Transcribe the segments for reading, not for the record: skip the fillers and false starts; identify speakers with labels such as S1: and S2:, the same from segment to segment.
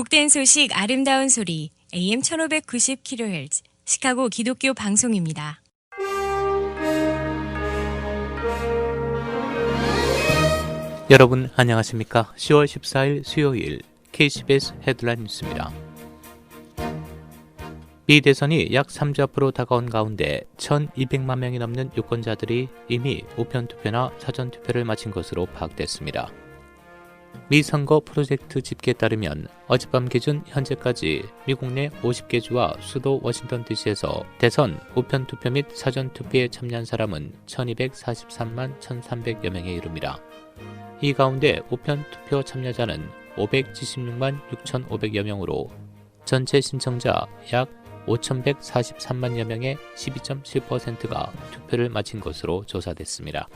S1: 복된 소식 아름다운 소리 AM 1590kHz 시카고 기독교 방송입니다.
S2: 여러분 안녕하십니까? 10월 14일 수요일 KCBS 헤드라인 뉴스입니다. 미 대선이 약 3주 앞으로 다가온 가운데 1200만 명이 넘는 유권자들이 이미 우편투표나 사전투표를 마친 것으로 파악됐습니다. 미 선거 프로젝트 집계에 따르면 어젯밤 기준 현재까지 미국 내 50개 주와 수도 워싱턴 DC에서 대선 우편투표 및 사전투표에 참여한 사람은 1243만 1300여 명에 이릅니다. 이 가운데 우편투표 참여자는 576만 6500여 명으로 전체 신청자 약 5143만여 명의 12.7%가 투표를 마친 것으로 조사됐습니다.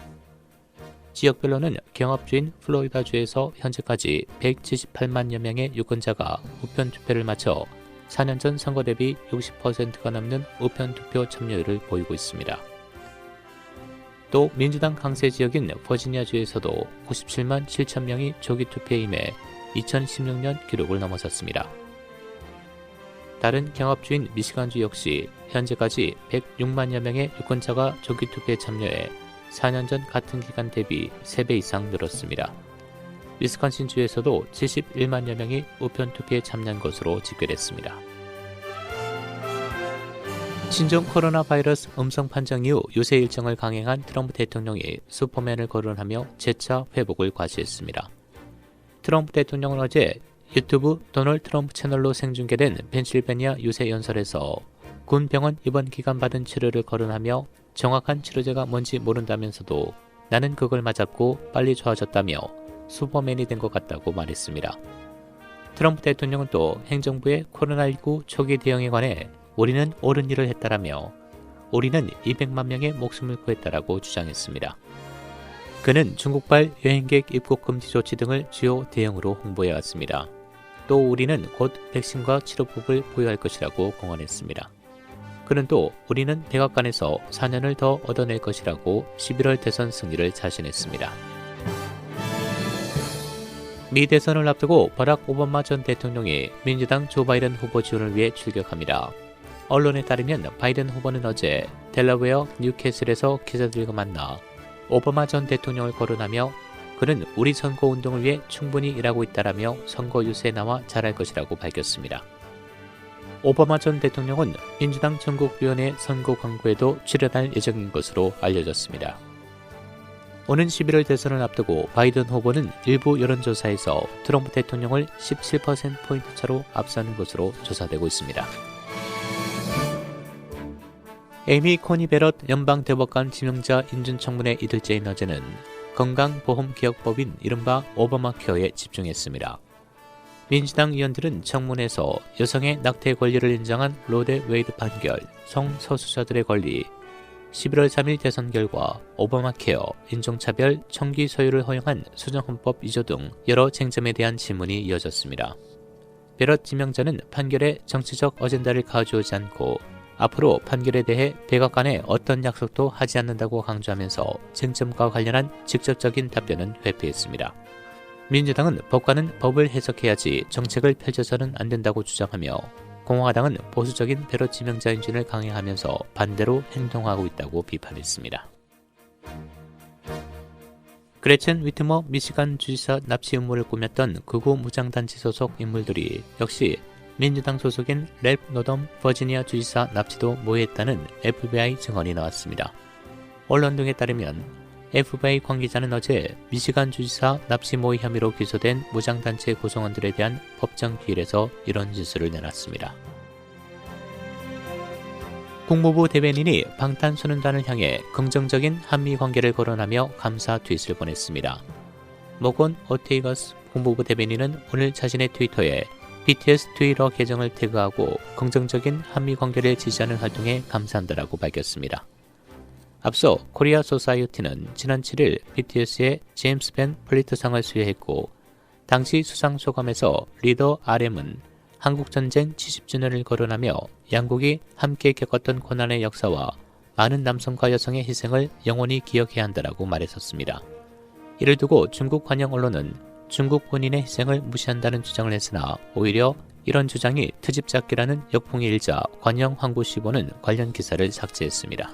S2: 지역별로는 경합주인 플로리다주에서 현재까지 178만여 명의 유권자가 우편투표를 마쳐 4년 전 선거 대비 60%가 넘는 우편투표 참여율을 보이고 있습니다. 또 민주당 강세 지역인 버지니아주에서도 97만 7천 명이 조기투표에 임해 2016년 기록을 넘어섰습니다. 다른 경합주인 미시간주 역시 현재까지 106만여 명의 유권자가 조기투표에 참여해 4년 전 같은 기간 대비 3배 이상 늘었습니다. 위스콘신주에서도 71만여 명이 우편투표에 참여한 것으로 집계됐습니다. 신종 코로나 바이러스 음성 판정 이후 유세 일정을 강행한 트럼프 대통령이 슈퍼맨을 거론하며 재차 회복을 과시했습니다. 트럼프 대통령은 어제 유튜브 도널드 트럼프 채널로 생중계된 펜실베니아 유세 연설에서 군 병원 입원 기간 받은 치료를 거론하며 정확한 치료제가 뭔지 모른다면서도 나는 그걸 맞았고 빨리 좋아졌다며 슈퍼맨이 된 것 같다고 말했습니다. 트럼프 대통령은 또 행정부의 코로나19 초기 대응에 관해 우리는 옳은 일을 했다라며 우리는 200만 명의 목숨을 구했다라고 주장했습니다. 그는 중국발 여행객 입국 금지 조치 등을 주요 대응으로 홍보해왔습니다. 또 우리는 곧 백신과 치료법을 보유할 것이라고 공언했습니다. 그는 또 우리는 백악관에서 4년을 더 얻어낼 것이라고 11월 대선 승리를 자신했습니다. 미 대선을 앞두고 버락 오바마 전 대통령이 민주당 조 바이든 후보 지원을 위해 출격합니다. 언론에 따르면 바이든 후보는 어제 델라웨어 뉴캐슬에서 기자들과 만나 오바마 전 대통령을 거론하며 그는 우리 선거운동을 위해 충분히 일하고 있다라며 선거 유세에 나와 잘할 것이라고 밝혔습니다. 오바마 전 대통령은 민주당 전국위원회 선거 광고에도 출연할 예정인 것으로 알려졌습니다. 오는 11월 대선을 앞두고 바이든 후보는 일부 여론조사에서 트럼프 대통령을 17%포인트 차로 앞서는 것으로 조사되고 있습니다. 에이미 코니 베럿 연방대법관 지명자 인준 청문회 이틀째인 어제는 건강보험개혁법인 이른바 오바마 케어에 집중했습니다. 민주당 의원들은 청문회에서 여성의 낙태 권리를 인정한 로데 웨이드 판결, 성소수자들의 권리, 11월 3일 대선 결과, 오바마 케어, 인종차별, 청기 소유를 허용한 수정헌법 위조 등 여러 쟁점에 대한 질문이 이어졌습니다. 베럿 지명자는 판결에 정치적 어젠다를 가져오지 않고 앞으로 판결에 대해 백악관에 어떤 약속도 하지 않는다고 강조하면서 쟁점과 관련한 직접적인 답변은 회피했습니다. 민주당은 법관은 법을 해석해야지 정책을 펼쳐서는 안 된다고 주장하며 공화당은 보수적인 베럿 지명자 인준을 강행하면서 반대로 행동하고 있다고 비판했습니다. 그레첸 위트머 미시간 주지사 납치 음모를 꾸몄던 극우 무장단체 소속 인물들이 역시 민주당 소속인 랩 노덤 버지니아 주지사 납치도 모의했다는 FBI 증언이 나왔습니다. 언론 등에 따르면 FBI 관계자는 어제 미시간 주지사 납치 모의 혐의로 기소된 무장단체 구성원들에 대한 법정 기일에서 이런 지수를 내놨습니다. 국무부 대변인이 방탄소년단을 향해 긍정적인 한미 관계를 거론하며 감사 트윗을 보냈습니다. 모건 오테이거스 국무부 대변인은 오늘 자신의 트위터에 BTS 트위터 계정을 태그하고 긍정적인 한미 관계를 지지하는 활동에 감사한다라고 밝혔습니다. 앞서 코리아 소사이어티는 지난 7일 BTS의 제임스 벤 플리트상을 수여했고 당시 수상 소감에서 리더 RM은 한국전쟁 70주년을 거론하며 양국이 함께 겪었던 고난의 역사와 많은 남성과 여성의 희생을 영원히 기억해야 한다라고 말했었습니다. 이를 두고 중국 관영 언론은 중국 본인의 희생을 무시한다는 주장을 했으나 오히려 이런 주장이 트집 잡기라는 역풍이 일자 관영 황구시보는 관련 기사를 삭제했습니다.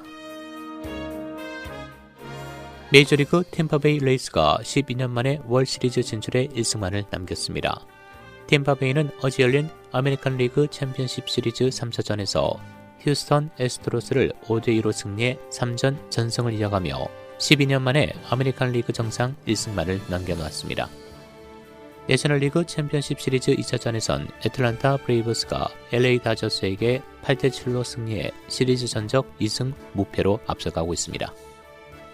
S2: 메이저리그 템파베이 레이스가 12년 만에 월시리즈 진출에 1승만을 남겼습니다. 템파베이는 어제 열린 아메리칸 리그 챔피언십 시리즈 3차전에서 휴스턴 애스트로스를 5대2로 승리해 3전 전승을 이어가며 12년 만에 아메리칸 리그 정상 1승만을 남겨놓았습니다. 내셔널리그 챔피언십 시리즈 2차전에선 애틀란타 브레이브스가 LA 다저스에게 8대7로 승리해 시리즈 전적 2승 무패로 앞서가고 있습니다.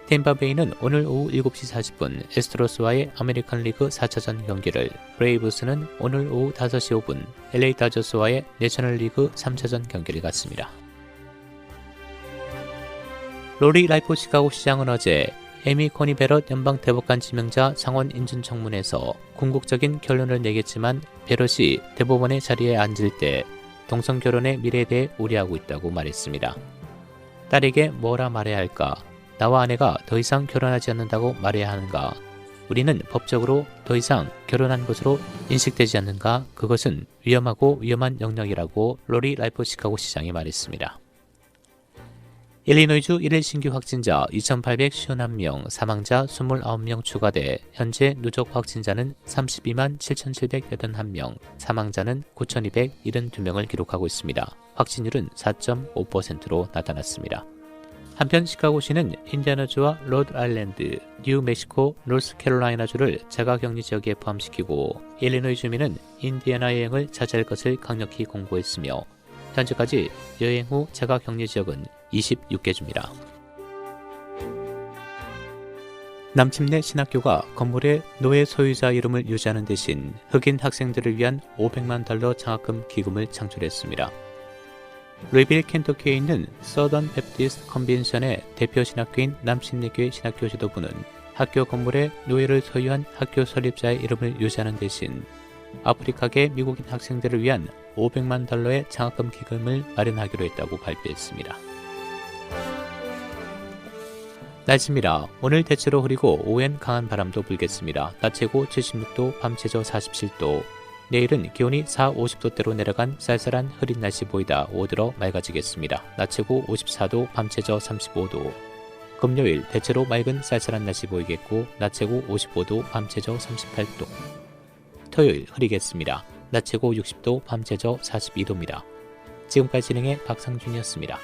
S2: 템파베이는 오늘 오후 7시 40분 애스트로스와의 아메리칸 리그 4차전 경기를, 브레이브스는 오늘 오후 5시 5분 LA 다저스와의 내셔널리그 3차전 경기를 갖습니다. 로리 라이프 시카고 시장은 어제 에미 코니 베럿 연방 대법관 지명자 상원 인준 청문회에서 궁극적인 결론을 내겠지만 베럿이 대법원의 자리에 앉을 때 동성 결혼의 미래에 대해 우려하고 있다고 말했습니다. 딸에게 뭐라 말해야 할까? 나와 아내가 더 이상 결혼하지 않는다고 말해야 하는가? 우리는 법적으로 더 이상 결혼한 것으로 인식되지 않는가? 그것은 위험하고 위험한 영역이라고 로리 라이프 시카고 시장이 말했습니다. 일리노이주 1일 신규 확진자 2,851명, 사망자 29명 추가돼 현재 누적 확진자는 32만 7,781명, 사망자는 9,272명을 기록하고 있습니다. 확진율은 4.5%로 나타났습니다. 한편 시카고시는 인디애나주와 로드아일랜드, 뉴멕시코, 노스캐롤라이나주를 자가격리 지역에 포함시키고 일리노이 주민은 인디애나 여행을 자제할 것을 강력히 공고했으며 현재까지 여행 후 자가격리 지역은 26개주입니다. 남침내 신학교가 건물의 노예 소유자 이름을 유지하는 대신 흑인 학생들을 위한 $500만 장학금 기금을 창출했습니다. 루이빌 켄터키에 있는 서던 베프티스트 컨벤션의 대표 신학교인 남침내교회 신학교 지도부는 학교 건물에 노예를 소유한 학교 설립자의 이름을 유지하는 대신 아프리카계 미국인 학생들을 위한 $500만 장학금 기금을 마련하기로 했다고 발표했습니다. 날씨입니다. 오늘 대체로 흐리고 오후엔 강한 바람도 불겠습니다. 낮 최고 76도, 밤 최저 47도. 내일은 기온이 40~50도대로 내려간 쌀쌀한 흐린 날씨 보이다 오후 들어 맑아지겠습니다. 낮 최고 54도, 밤 최저 35도. 금요일 대체로 맑은 쌀쌀한 날씨 보이겠고 낮 최고 55도, 밤 최저 38도. 토요일 흐리겠습니다. 낮 최고 60도, 밤 최저 42도입니다. 지금까지 진행의 박상준이었습니다.